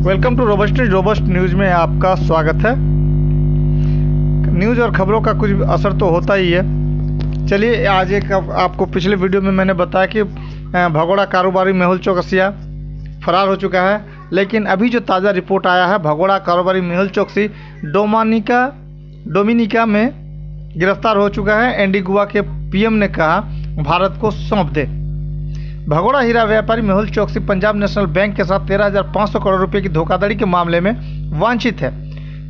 Welcome to robust news में आपका स्वागत है। न्यूज़ और खबरों का कुछ असर तो होता ही है। चलिए आज एक आपको पिछले वीडियो में मैंने बताया कि भगोड़ा कारोबारी मेहुल चौकसिया फरार हो चुका है, लेकिन अभी जो ताज़ा रिपोर्ट आया है, भगोड़ा कारोबारी मेहुल चौकसी डोमिनिका में गिरफ्तार हो चुका है। एंटीगुआ के पीएम ने कहा भारत को सौंप दे। भगोड़ा हीरा व्यापारी मेहुल चौकसी पंजाब नेशनल बैंक के साथ 13,500 करोड़ रुपए की धोखाधड़ी के मामले में वांछित है।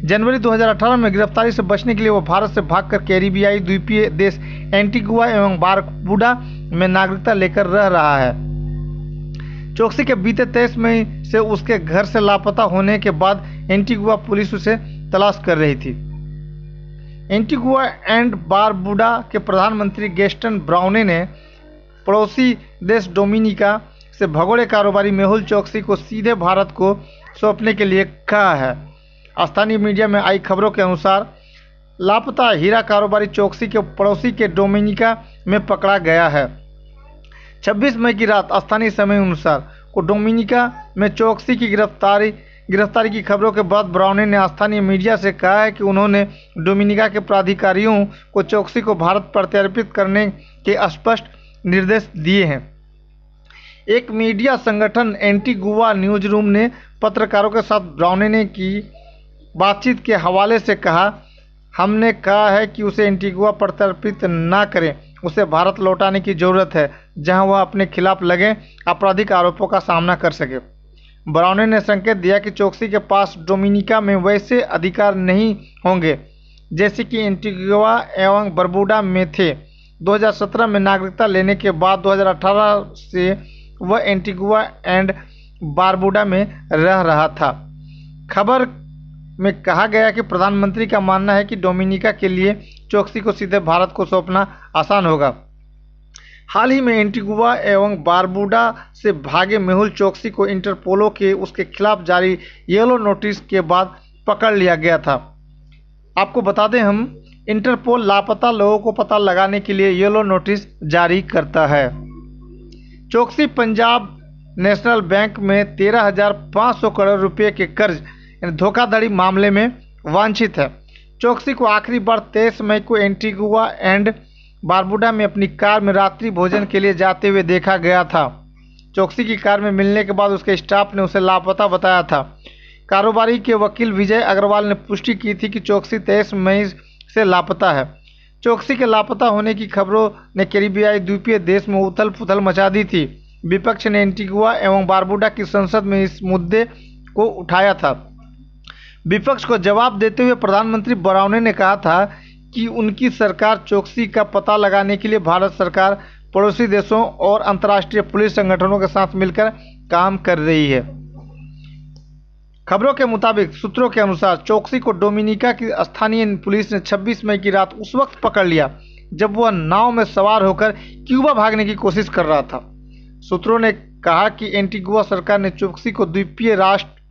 जनवरी 2018 में गिरफ्तारी से बचने के लिए वो भारत से भागकर कैरिबियाई द्वीपीय देश एंटीगुआ एवं बारबुडा में नागरिकता लेकर रह रहा है। चौकसी के बीते 23 मई से उसके घर से लापता होने के बाद एंटीगुआ पुलिस उसे तलाश कर रही थी। एंटीगुआ एंड बारबुडा के प्रधानमंत्री गैस्टन ब्राउने ने पड़ोसी देश डोमिनिका से भगोड़े कारोबारी मेहुल चौकसी को सीधे भारत को सौंपने के लिए कहा है। स्थानीय मीडिया में आई खबरों के अनुसार लापता हीरा कारोबारी चौकसी के पड़ोसी के डोमिनिका में पकड़ा गया है। 26 मई की रात स्थानीय समय अनुसार को डोमिनिका में चौकसी की गिरफ्तारी की खबरों के बाद ब्राउने ने स्थानीय मीडिया से कहा है कि उन्होंने डोमिनिका के प्राधिकारियों को चौकसी को भारत प्रत्यर्पित करने के स्पष्ट निर्देश दिए हैं। एक मीडिया संगठन एंटीगुआ न्यूज रूम ने पत्रकारों के साथ ब्राउने ने की बातचीत के हवाले से कहा, हमने कहा है कि उसे एंटीगुआ प्रत्यर्पित ना करें, उसे भारत लौटाने की ज़रूरत है जहां वह अपने खिलाफ लगे आपराधिक आरोपों का सामना कर सके। ब्राउने ने संकेत दिया कि चौकसी के पास डोमिनिका में वैसे अधिकार नहीं होंगे जैसे कि एंटीगुआ एवं बरबुडा में थे। 2017 में नागरिकता लेने के बाद 2018 से वह एंटीगुआ एंड बारबुडा में रह रहा था। खबर में कहा गया कि प्रधानमंत्री का मानना है कि डोमिनिका के लिए चौकसी को सीधे भारत को सौंपना आसान होगा। हाल ही में एंटीगुआ एवं बारबुडा से भागे मेहुल चौकसी को इंटरपोलो के उसके खिलाफ जारी येलो नोटिस के बाद पकड़ लिया गया था। आपको बता दें, हम इंटरपोल लापता लोगों को पता लगाने के लिए येलो नोटिस जारी करता है। चौकसी पंजाब नेशनल बैंक में 13,500 करोड़ रुपए के कर्ज धोखाधड़ी मामले में वांछित है। चौकसी को आखिरी बार 23 मई को एंटीगुआ एंड बारबुडा में अपनी कार में रात्रि भोजन के लिए जाते हुए देखा गया था। चौकसी की कार में मिलने के बाद उसके स्टाफ ने उसे लापता बताया था। कारोबारी के वकील विजय अग्रवाल ने पुष्टि की थी कि चौकसी 23 मई से लापता है। चौकसी के लापता होने की खबरों ने कैरिबियाई द्वीपीय देश में उथल पुथल मचा दी थी। विपक्ष ने एंटीगुआ एवं बारबुडा की संसद में इस मुद्दे को उठाया था। विपक्ष को जवाब देते हुए प्रधानमंत्री ब्राउने ने कहा था कि उनकी सरकार चौकसी का पता लगाने के लिए भारत सरकार, पड़ोसी देशों और अंतर्राष्ट्रीय पुलिस संगठनों के साथ मिलकर काम कर रही है। खबरों के मुताबिक सूत्रों के अनुसार चौकसी को डोमिनिका की स्थानीय पुलिस ने 26 मई की रात उस वक्त पकड़ लिया जब वह नाव में सवार होकर क्यूबा भागने की कोशिश कर रहा था। सूत्रों ने कहा कि एंटीगुआ सरकार ने चौकसी को द्वीपीय राष्ट्र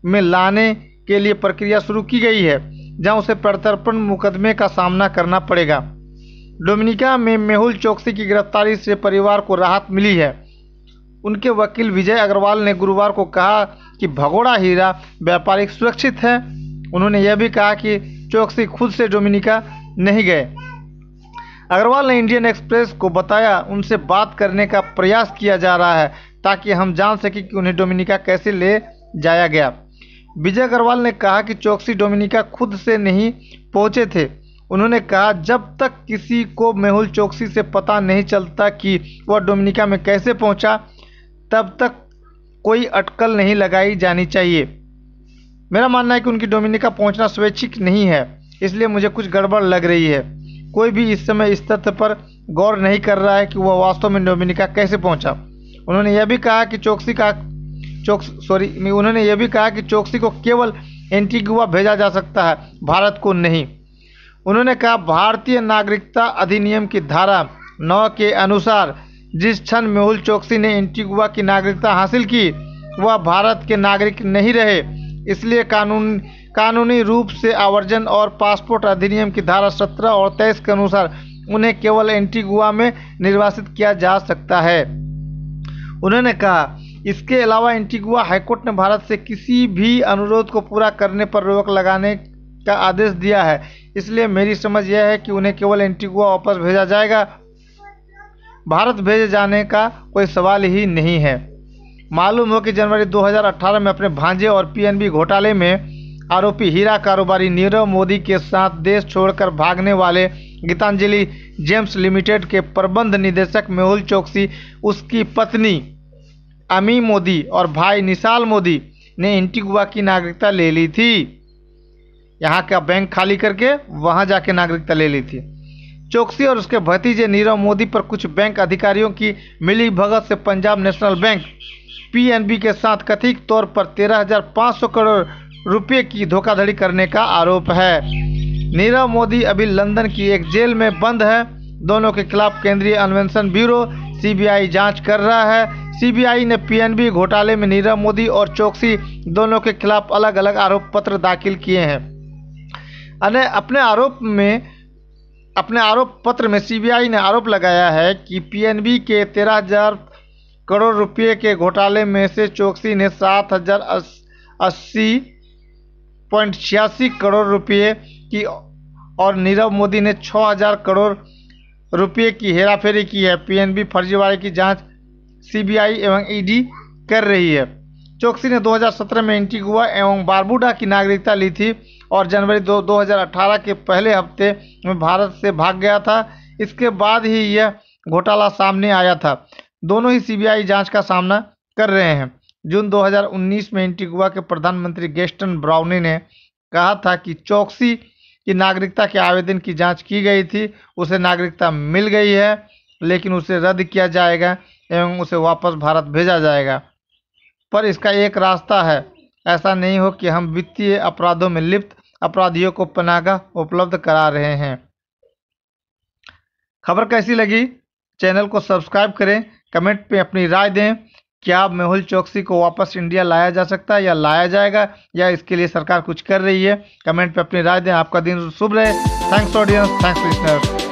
में लाने के लिए प्रक्रिया शुरू की गई है, जहां उसे प्रत्यर्पण मुकदमे का सामना करना पड़ेगा। डोमिनिका में मेहुल चौकसी की गिरफ्तारी से परिवार को राहत मिली है। उनके वकील विजय अग्रवाल ने गुरुवार को कहा कि भगोड़ा हीरा व्यापारी सुरक्षित है। उन्होंने यह भी कहा कि चौकसी खुद से डोमिनिका नहीं गए। अग्रवाल ने इंडियन एक्सप्रेस को बताया, उनसे बात करने का प्रयास किया जा रहा है ताकि हम जान सकें कि उन्हें डोमिनिका कैसे ले जाया गया। विजय अग्रवाल ने कहा कि चौकसी डोमिनिका खुद से नहीं पहुंचे थे। उन्होंने कहा, जब तक किसी को मेहुल चौकसी से पता नहीं चलता कि वह डोमिनिका में कैसे पहुंचा, तब तक कोई अटकल नहीं लगाई जानी चाहिए। मेरा मानना है कि उनकी डोमिनिका पहुंचना स्वैच्छिक नहीं है, इसलिए मुझे कुछ गड़बड़ लग रही है। कोई भी इस समय इस तथ्य पर गौर नहीं कर रहा है कि वह वास्तव में डोमिनिका कैसे पहुंचा। उन्होंने यह भी कहा कि चौकसी को केवल एंटीगुआ भेजा जा सकता है, भारत को नहीं। उन्होंने कहा, भारतीय नागरिकता अधिनियम की धारा 9 के अनुसार जिस क्षण मेहुल चौकसी ने एंटीगुआ की नागरिकता हासिल की, वह भारत के नागरिक नहीं रहे। इसलिए कानूनी रूप से आवर्जन और पासपोर्ट अधिनियम की धारा 17 और 23 के अनुसार उन्हें केवल एंटीगुआ में निर्वासित किया जा सकता है। उन्होंने कहा इसके अलावा एंटीगुआ हाईकोर्ट ने भारत से किसी भी अनुरोध को पूरा करने पर रोक लगाने का आदेश दिया है। इसलिए मेरी समझ यह है कि उन्हें केवल एंटीगुआ वापस भेजा जाएगा, भारत भेजे जाने का कोई सवाल ही नहीं है। मालूम हो कि जनवरी 2018 में अपने भांजे और पीएनबी घोटाले में आरोपी हीरा कारोबारी नीरव मोदी के साथ देश छोड़कर भागने वाले गीतांजलि जेम्स लिमिटेड के प्रबंध निदेशक मेहुल चोकसी, उसकी पत्नी अमी मोदी और भाई निशाल मोदी ने एंटीगुआ की नागरिकता ले ली थी। यहाँ का बैंक खाली करके वहाँ जाके नागरिकता ले ली थी। चोकसी और उसके भतीजे नीरव मोदी पर कुछ बैंक अधिकारियों की मिली भगत से पंजाब नेशनल बैंक पीएनबी के साथ कथित तौर पर 13,500 करोड़ रुपए की धोखाधड़ी करने का आरोप है। नीरव मोदी अभी लंदन की एक जेल में बंद है। दोनों के खिलाफ केंद्रीय अन्वेषण ब्यूरो सीबीआई जांच कर रहा है। सीबीआई ने पीएनबी घोटाले में नीरव मोदी और चोकसी दोनों के खिलाफ अलग अलग आरोप पत्र दाखिल किए हैं। अपने आरोप पत्र में सीबीआई ने आरोप लगाया है कि पीएनबी के 13,000 करोड़ रुपए के घोटाले में से चोकसी ने 7,080.86 करोड़ रुपए की और नीरव मोदी ने 6,000 करोड़ रुपए की हेराफेरी की है। पीएनबी फर्जीवाड़े की जांच सीबीआई एवं ईडी कर रही है। चोकसी ने 2017 में एंटीगुआ एवं बारबुडा की नागरिकता ली थी और जनवरी 2018 के पहले हफ्ते में भारत से भाग गया था। इसके बाद ही यह घोटाला सामने आया था। दोनों ही सीबीआई जांच का सामना कर रहे हैं। जून 2019 में एंटीगुआ के प्रधानमंत्री गेस्टन ब्राउनी ने कहा था कि चोकसी की नागरिकता के आवेदन की जांच की गई थी। उसे नागरिकता मिल गई है, लेकिन उसे रद्द किया जाएगा एवं उसे वापस भारत भेजा जाएगा। पर इसका एक रास्ता है। ऐसा नहीं हो कि हम वित्तीय अपराधों में लिप्त अपराधियों को पनाह उपलब्ध करा रहे हैं। खबर कैसी लगी? चैनल को सब्सक्राइब करें, कमेंट पे अपनी राय दें। क्या मेहुल चोकसी को वापस इंडिया लाया जा सकता है या लाया जाएगा, या इसके लिए सरकार कुछ कर रही है? कमेंट पे अपनी राय दें। आपका दिन शुभ रहे। Thanks audience, thanks listeners.